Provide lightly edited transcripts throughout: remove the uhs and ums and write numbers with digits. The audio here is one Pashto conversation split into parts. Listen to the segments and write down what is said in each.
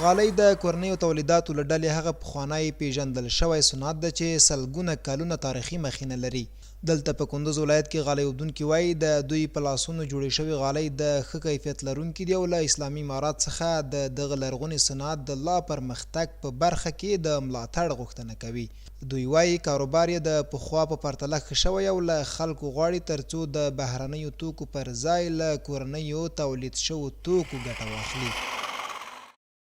غالۍ د کورنیو تولیداتو له ډلې هغه پخوانی پیژندل شوی صنعت ده چې سلګونه کلونه تاریخي مخینه لري. دلته په کندوز ولایت کې غالۍ اوبدونکي وایي د دوی په لاسونو جوړې شوې غالۍ د ښه کیفیت لرونکي دي او له اسلامي امارات څخه د دغه لرغوني صنعت د لا پرمختګ په برخه کې د ملاتړ غوښتنه کوي. دوی وایي کاروبار یې د پخوا په پرتله ښه شوی او له خلکو غواړي ترڅو د بهرنیو توکو پر ځای له کورنیو تولید شوو توکو ګټه واخلي.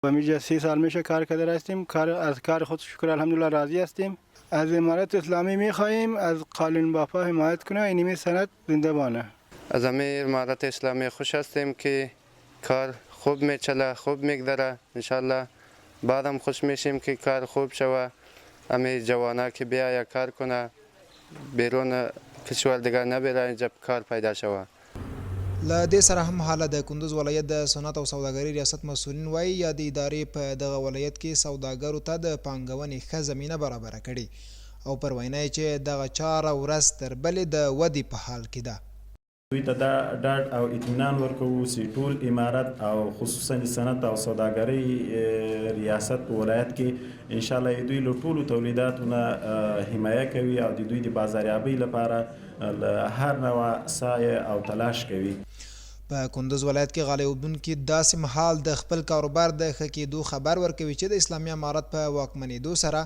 همینجا 30 سال میشه کار کرده هستیم. از کار خود شکر الحمدلله راضی هستیم. از امارات اسلامی میخواهیم از قالین بافا حمایت کنه. اینمی صنعت زنده بانه. از همه امارات اسلامی خوش هستیم که کار خوب میچله، خوب میگذره. انشالله بعدم خوش میشیم که کار خوب شوه. همه جوانا که بیاید کار کنه، بیرون کشور دیگر نبره، اینجا کار پیدا شوه. له دې سره هم حاله د کندوز ولایت د صنعت او سوداګرۍ ریاست مسؤلین وایي یا د ادارې په دغه ولایت کې سوداګرو ته د پانګونې ښه زمینه برابره کړې او پر وینا یې چې دغه چاره ورځ تر بلې د ودې په حال کې ده. دوی ته دا ډاډ او اطمینان ورکوو چې ټول امارات او خصوصا د صنعت او سوداګرۍ ریاست په ولایت کې انشاءالله دوی له ټولو تولیداتو نه حمایه کوي او د دوی د بازاریابۍ لپاره له هر نوع سعی او تلاش کوي. په کندوز ولایت کې غالۍ اوبدونکي داسې مهال د خپل کاروبار د ښه کېدو خبر ورکوي چې د اسلامي امارت په واکمنېدو سره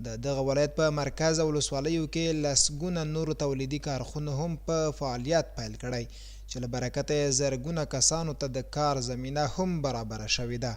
د دغه ولایت په مرکز او ولسوالیو کې لسګونه نورو تولیدي کارخونه هم په فعالیت پیل کړی چې له برکته یې زرګونه کسانو ته د کار زمینه هم برابره شوې ده.